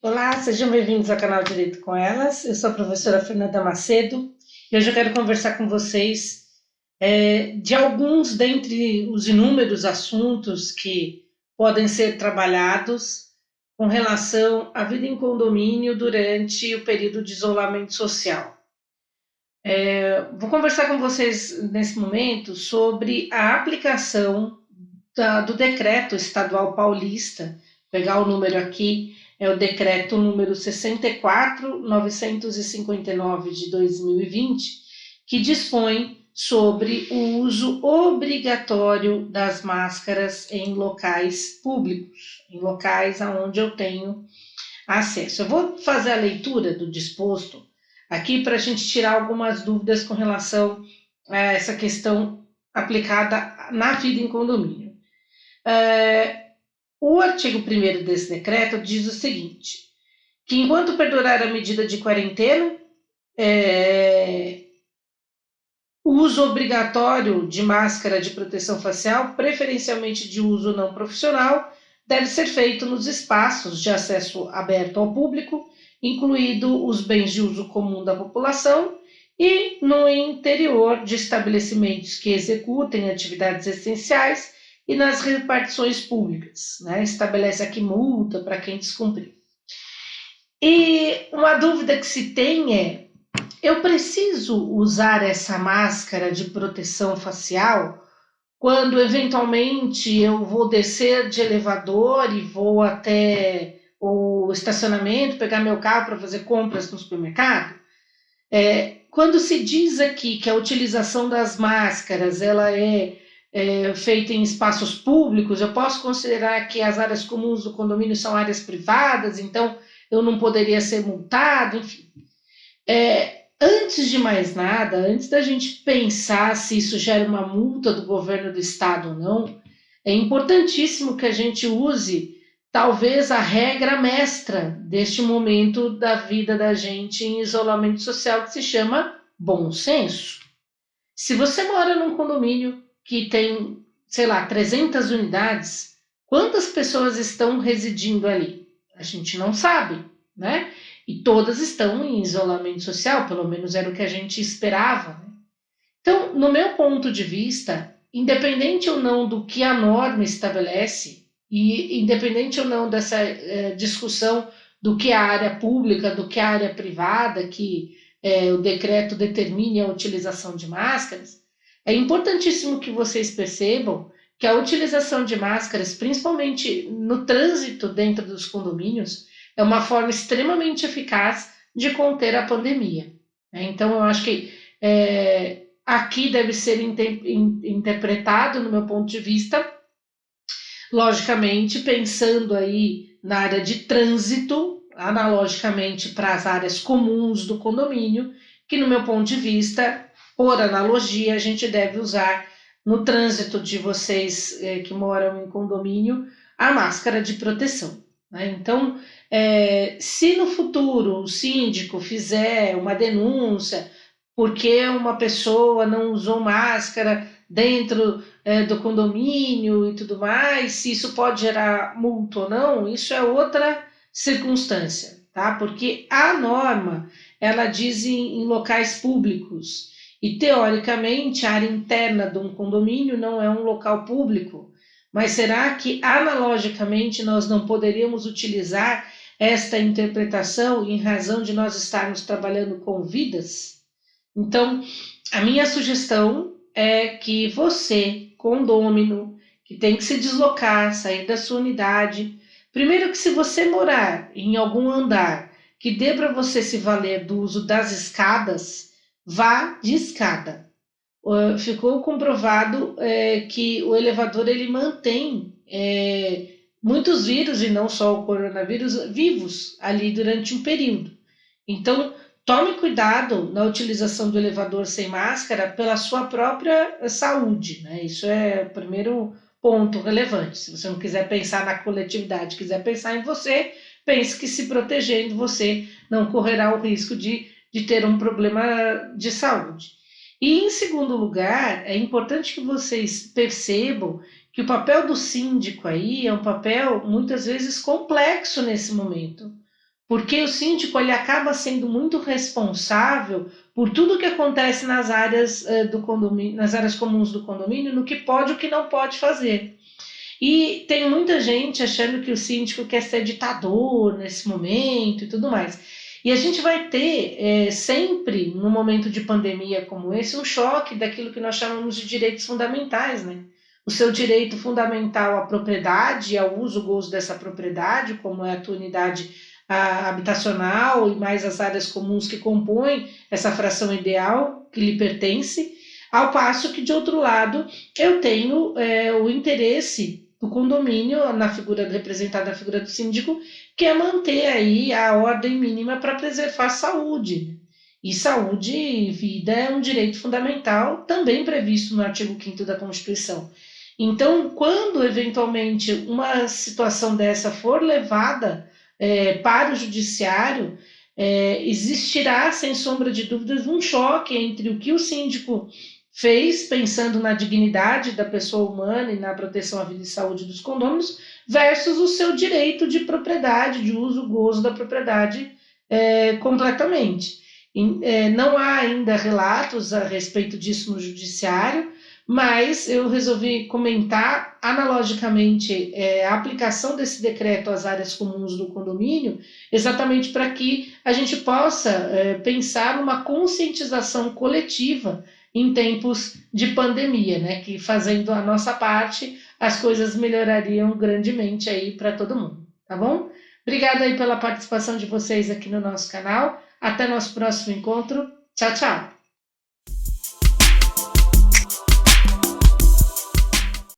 Olá, sejam bem-vindos ao canal Direito com Elas. Eu sou a professora Fernanda Macedo e hoje eu quero conversar com vocês de alguns dentre os inúmeros assuntos que podem ser trabalhados com relação à vida em condomínio durante o período de isolamento social. Vou conversar com vocês nesse momento sobre a aplicação do decreto estadual paulista, vou pegar o número aqui, é o decreto número 64.959 de 2020, que dispõe sobre o uso obrigatório das máscaras em locais públicos, em locais aonde eu tenho acesso. Eu vou fazer a leitura do disposto aqui para a gente tirar algumas dúvidas com relação a essa questão aplicada na vida em condomínio. O artigo 1º desse decreto diz o seguinte, que enquanto perdurar a medida de quarentena, o uso obrigatório de máscara de proteção facial, preferencialmente de uso não profissional, deve ser feito nos espaços de acesso aberto ao público, incluído os bens de uso comum da população, e no interior de estabelecimentos que executem atividades essenciais e nas repartições públicas, né? Estabelece aqui multa para quem descumprir. E uma dúvida que se tem é, eu preciso usar essa máscara de proteção facial quando eventualmente eu vou descer de elevador e vou até o estacionamento, pegar meu carro para fazer compras no supermercado? Quando se diz aqui que a utilização das máscaras ela é feita em espaços públicos, eu posso considerar que as áreas comuns do condomínio são áreas privadas, então eu não poderia ser multado, enfim. Antes de mais nada, antes da gente pensar se isso gera uma multa do governo do estado ou não, é importantíssimo que a gente use talvez a regra mestra deste momento da vida da gente em isolamento social, que se chama bom senso. Se você mora num condomínio que tem, sei lá, 300 unidades, quantas pessoas estão residindo ali? A gente não sabe, né? E todas estão em isolamento social, pelo menos era o que a gente esperava, né? Então, no meu ponto de vista, independente ou não do que a norma estabelece, e independente ou não dessa discussão do que é a área pública, do que é a área privada, que o decreto determine a utilização de máscaras, é importantíssimo que vocês percebam que a utilização de máscaras, principalmente no trânsito dentro dos condomínios, é uma forma extremamente eficaz de conter a pandemia. Então, eu acho que aqui deve ser interpretado, no meu ponto de vista, logicamente, pensando aí na área de trânsito, analogicamente para as áreas comuns do condomínio, que no meu ponto de vista, por analogia, a gente deve usar no trânsito de vocês que moram em condomínio, a máscara de proteção, né? Então, se no futuro o síndico fizer uma denúncia porque uma pessoa não usou máscara dentro do condomínio e tudo mais, se isso pode gerar multa ou não, isso é outra circunstância, tá? Porque a norma, ela diz em locais públicos, e teoricamente a área interna de um condomínio não é um local público, mas será que analogicamente nós não poderíamos utilizar esta interpretação em razão de nós estarmos trabalhando com vidas? Então, a minha sugestão é que você, condômino, que tem que se deslocar, sair da sua unidade, primeiro que se você morar em algum andar que dê para você se valer do uso das escadas, vá de escada. Ficou comprovado que o elevador ele mantém muitos vírus, e não só o coronavírus, vivos ali durante um período. Então, tome cuidado na utilização do elevador sem máscara pela sua própria saúde, né? Isso é o primeiro ponto relevante. Se você não quiser pensar na coletividade, quiser pensar em você, pense que se protegendo você não correrá o risco de ter um problema de saúde. E em segundo lugar, é importante que vocês percebam que o papel do síndico aí é um papel muitas vezes complexo nesse momento, porque o síndico ele acaba sendo muito responsável por tudo que acontece nas áreas do condomínio, nas áreas comuns do condomínio, no que pode e o que não pode fazer. E tem muita gente achando que o síndico quer ser ditador nesse momento e tudo mais. E a gente vai ter sempre, no momento de pandemia como esse, um choque daquilo que nós chamamos de direitos fundamentais, né? O seu direito fundamental à propriedade, ao uso e gozo dessa propriedade, como é a tua unidade habitacional e mais as áreas comuns que compõem essa fração ideal que lhe pertence, ao passo que, de outro lado, eu tenho o interesse do condomínio, na figura representada na figura do síndico, que é manter aí a ordem mínima para preservar saúde. E saúde e vida é um direito fundamental, também previsto no artigo 5º da Constituição. Então, quando eventualmente uma situação dessa for levada para o judiciário, existirá, sem sombra de dúvidas, um choque entre o que o síndico fez, pensando na dignidade da pessoa humana e na proteção à vida e saúde dos condôminos, versus o seu direito de propriedade, de uso, gozo da propriedade completamente. Não há ainda relatos a respeito disso no judiciário, mas eu resolvi comentar analogicamente a aplicação desse decreto às áreas comuns do condomínio, exatamente para que a gente possa pensar numa conscientização coletiva em tempos de pandemia, né? Que fazendo a nossa parte, as coisas melhorariam grandemente aí para todo mundo, tá bom? Obrigada aí pela participação de vocês aqui no nosso canal. Até nosso próximo encontro. Tchau, tchau!